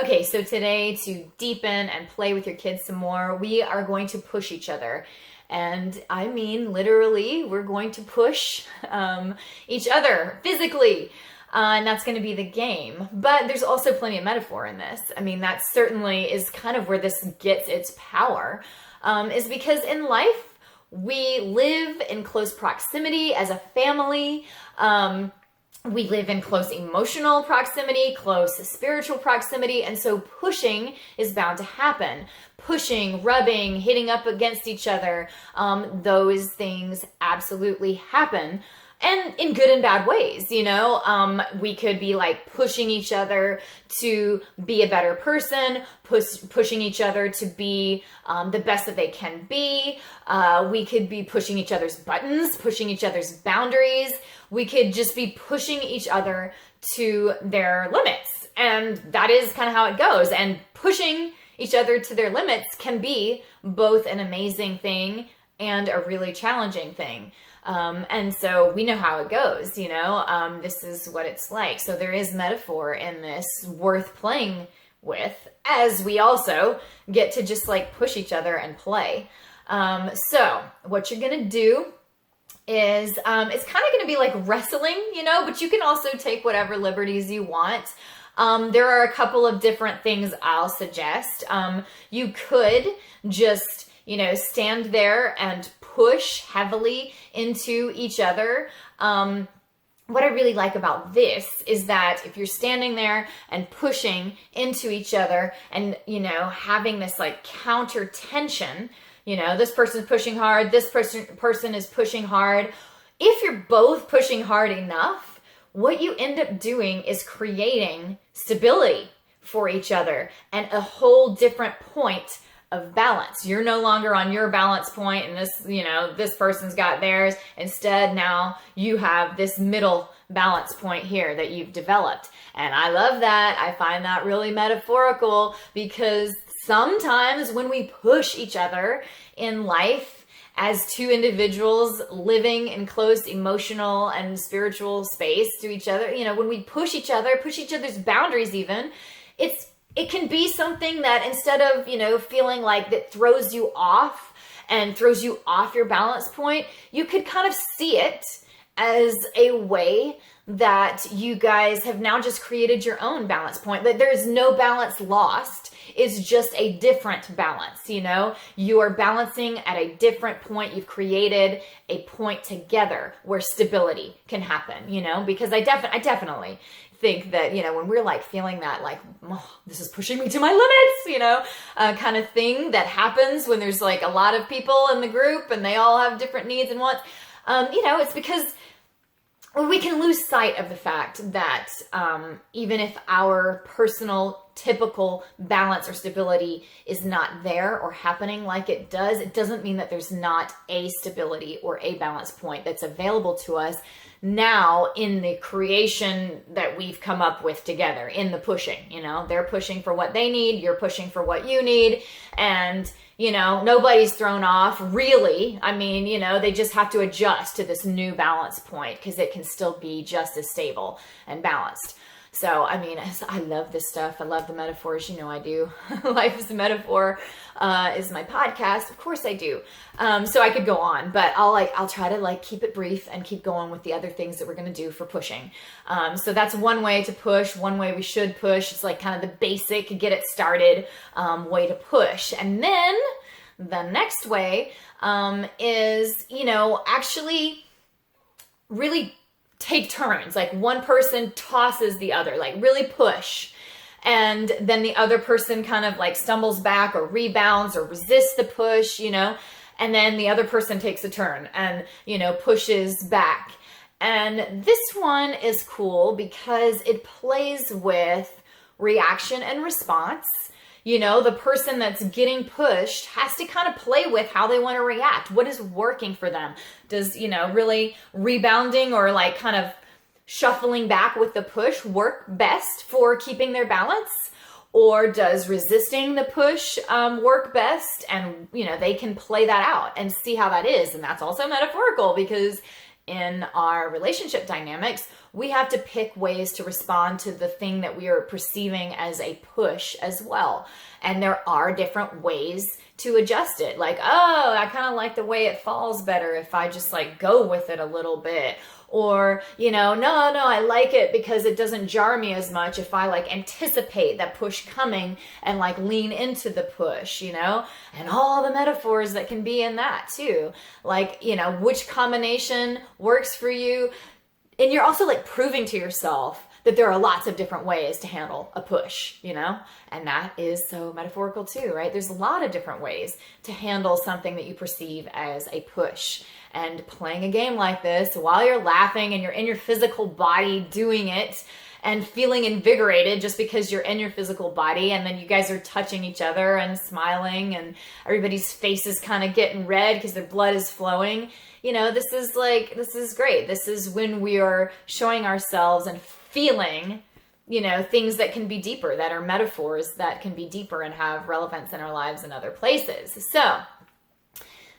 Okay, so today, to deepen and play with your kids some more, we are going to push each other. And I mean, literally, we're going to push each other physically. And that's going to be the game. But there's also plenty of metaphor in this. I mean, that certainly is kind of where this gets its power, is because in life, we live in close proximity as a family. We live in close emotional proximity, close spiritual proximity, and so pushing is bound to happen. Pushing, rubbing, hitting up against each other, those things absolutely happen. And in good and bad ways, we could be like pushing each other to be a better person, pushing each other to be the best that they can be. We could be pushing each other's buttons, pushing each other's boundaries. We could just be pushing each other to their limits. And that is kind of how it goes. And pushing each other to their limits can be both an amazing thing and a really challenging thing. And so we know how it goes, this is what it's like. So there is metaphor in this worth playing with, as we also get to just like push each other and play. So what you're going to do is, it's kind of going to be like wrestling, but you can also take whatever liberties you want. There are a couple of different things I'll suggest. You could just, stand there and push heavily into each other. What I really like about this is that if you're standing there and pushing into each other and, having this like counter tension, this person's pushing hard, this person is pushing hard. If you're both pushing hard enough, what you end up doing is creating stability for each other and a whole different point of balance. You're no longer on your balance point and this person's got theirs. Instead, now you have this middle balance point here that you've developed. And I love that. I find that really metaphorical because sometimes when we push each other in life as two individuals living in close emotional and spiritual space to each other, when we push each other, push each other's boundaries even, it can be something that instead of, feeling like that throws you off and throws you off your balance point, you could kind of see it as a way that you guys have now just created your own balance point. That there's no balance lost. It's just a different balance, You are balancing at a different point. You've created a point together where stability can happen, because I definitely think that, when we're like feeling that like, oh, this is pushing me to my limits, kind of thing that happens when there's like a lot of people in the group and they all have different needs and wants, it's because we can lose sight of the fact that even if our personal typical balance or stability is not there or happening like it does, it doesn't mean that there's not a stability or a balance point that's available to us now in the creation that we've come up with together, in the pushing. They're pushing for what they need, you're pushing for what you need, and nobody's thrown off really. I mean, they just have to adjust to this new balance point because it can still be just as stable and balanced. So, I mean, I love this stuff. I love the metaphors. I do. Life is a Metaphor is my podcast. Of course I do. So I could go on, but I'll try to keep it brief and keep going with the other things that we're going to do for pushing. So that's one way to push, one way we should push. It's like kind of the basic, get it started way to push. And then the next way is, actually really take turns. Like one person tosses the other, like really push. And then the other person kind of like stumbles back or rebounds or resists the push, and then the other person takes a turn and, pushes back. And this one is cool because it plays with reaction and response. The person that's getting pushed has to kind of play with how they want to react. What is working for them? Does, really rebounding or like kind of shuffling back with the push work best for keeping their balance? Or does resisting the push work best? And, they can play that out and see how that is. And that's also metaphorical because in our relationship dynamics, we have to pick ways to respond to the thing that we are perceiving as a push as well. And there are different ways to adjust it. Like, oh, I kind of like the way it falls better if I just like go with it a little bit. Or, no, I like it because it doesn't jar me as much if I like anticipate that push coming and like lean into the push, and all the metaphors that can be in that too. Like, which combination works for you. And you're also like proving to yourself that there are lots of different ways to handle a push, and that is so metaphorical too, right? There's a lot of different ways to handle something that you perceive as a push. And playing a game like this while you're laughing and you're in your physical body doing it and feeling invigorated just because you're in your physical body, and then you guys are touching each other and smiling and everybody's face is kind of getting red because their blood is flowing. This is great. This is when we are showing ourselves and feeling, things that can be deeper, that are metaphors that can be deeper and have relevance in our lives in other places. So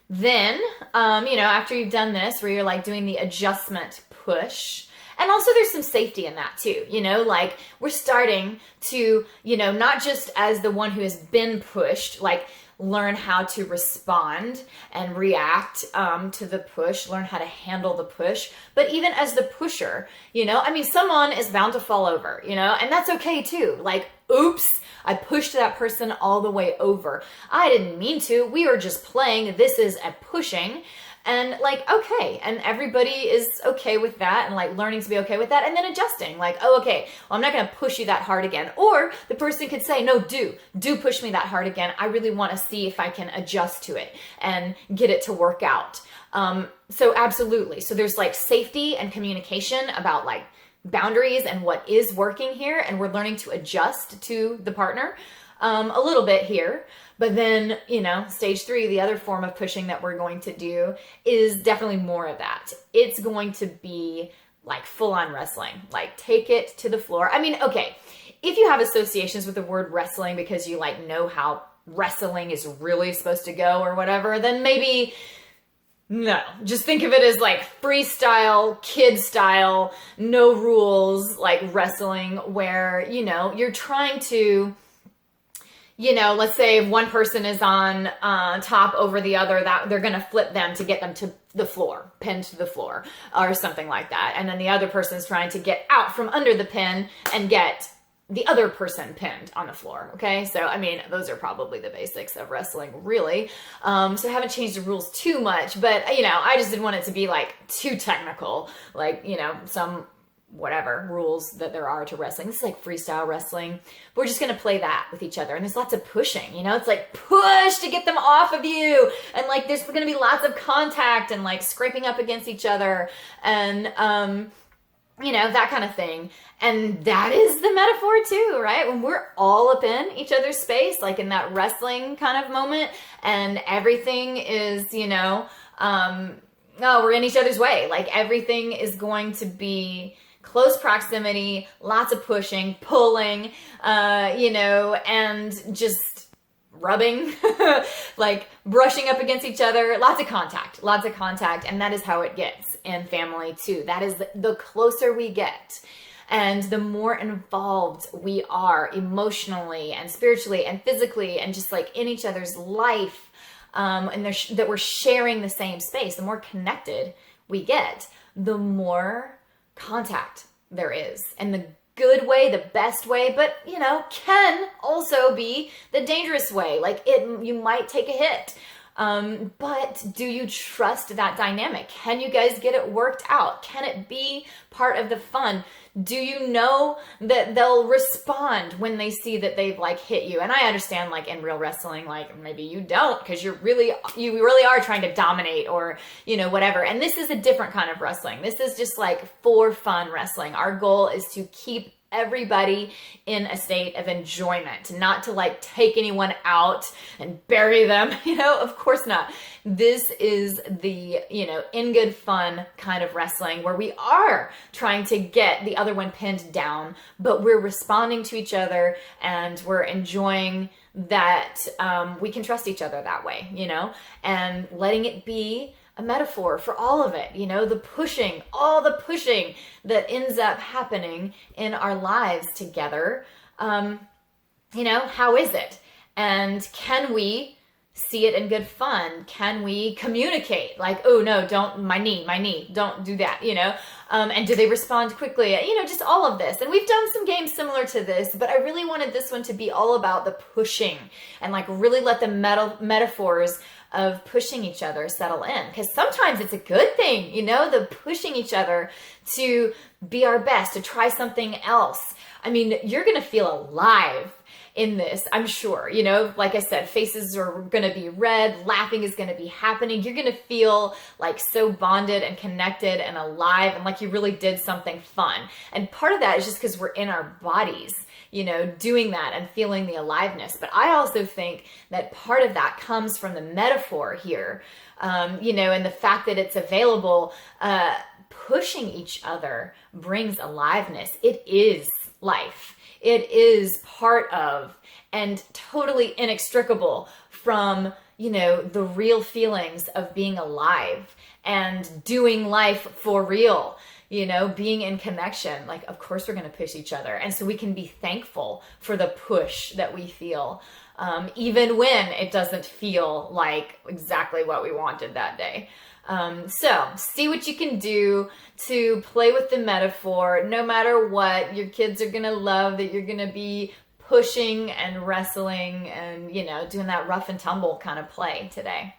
then, after you've done this, where you're like doing the adjustment push, and also there's some safety in that too, like we're starting to, not just as the one who has been pushed, like learn how to respond and react to the push, learn how to handle the push, but even as the pusher, someone is bound to fall over, and that's okay too. Like, oops, I pushed that person all the way over. I didn't mean to. We were just playing. This is a pushing. And like, okay. And everybody is okay with that and like learning to be okay with that and then adjusting. Like, oh, okay, well, I'm not going to push you that hard again. Or the person could say, no, do push me that hard again. I really want to see if I can adjust to it and get it to work out. So absolutely. So there's like safety and communication about like boundaries and what is working here. And we're learning to adjust to the partner a little bit here. But then, stage 3, the other form of pushing that we're going to do is definitely more of that. It's going to be like full on wrestling, like take it to the floor. Okay, if you have associations with the word wrestling because you like know how wrestling is really supposed to go or whatever, then maybe no, just think of it as like freestyle, kid style, no rules, like wrestling where, you're trying to, let's say if one person is on top over the other, that they're going to flip them to get them to the floor, pinned to the floor or something like that. And then the other person is trying to get out from under the pin and get the other person pinned on the floor. Okay. So, those are probably the basics of wrestling, really. So I haven't changed the rules too much, but I just didn't want it to be like too technical, like, some whatever rules that there are to wrestling. This is like freestyle wrestling. We're just going to play that with each other. And there's lots of pushing, it's like push to get them off of you. And like, there's going to be lots of contact and like scraping up against each other and, that kind of thing. And that is the metaphor too, right? When we're all up in each other's space, like in that wrestling kind of moment, and everything is, we're in each other's way. Like everything is going to be close proximity, lots of pushing, pulling, and just rubbing, like brushing up against each other, lots of contact. And that is how it gets in family too. That is the closer we get and the more involved we are emotionally and spiritually and physically and just like in each other's life, and that we're sharing the same space, the more connected we get, the more contact there is. And the good way, the best way, but can also be the dangerous way. Like you might take a hit. But do you trust that dynamic? Can you guys get it worked out? Can it be part of the fun? Do you know that they'll respond when they see that they've like hit you? And I understand like in real wrestling, like maybe you don't because you really are trying to dominate or, whatever. And this is a different kind of wrestling. This is just like for fun wrestling. Our goal is to keep everybody in a state of enjoyment, not to like take anyone out and bury them, of course not. This is the, in good fun kind of wrestling where we are trying to get the other one pinned down, but we're responding to each other and we're enjoying that we can trust each other that way, and letting it be a metaphor for all of it, the pushing, all the pushing that ends up happening in our lives together. How is it? And can we see it in good fun? Can we communicate like, oh no, don't, my knee, don't do that, and do they respond quickly? Just all of this. And we've done some games similar to this, but I really wanted this one to be all about the pushing and like really let the metaphors of pushing each other settle in. Because sometimes it's a good thing, the pushing each other to be our best, to try something else. I mean, you're going to feel alive in this, I'm sure. Like I said, faces are going to be red, laughing is going to be happening. You're going to feel like so bonded and connected and alive and like you really did something fun. And part of that is just because we're in our bodies, doing that and feeling the aliveness. But I also think that part of that comes from the metaphor here, and the fact that it's available. Pushing each other brings aliveness. It is life. It is part of and totally inextricable from, the real feelings of being alive and doing life for real, being in connection. Like, of course, we're going to push each other. And so we can be thankful for the push that we feel, even when it doesn't feel like exactly what we wanted that day. So see what you can do to play with the metaphor. No matter what, your kids are going to love that you're going to be pushing and wrestling and, doing that rough and tumble kind of play today.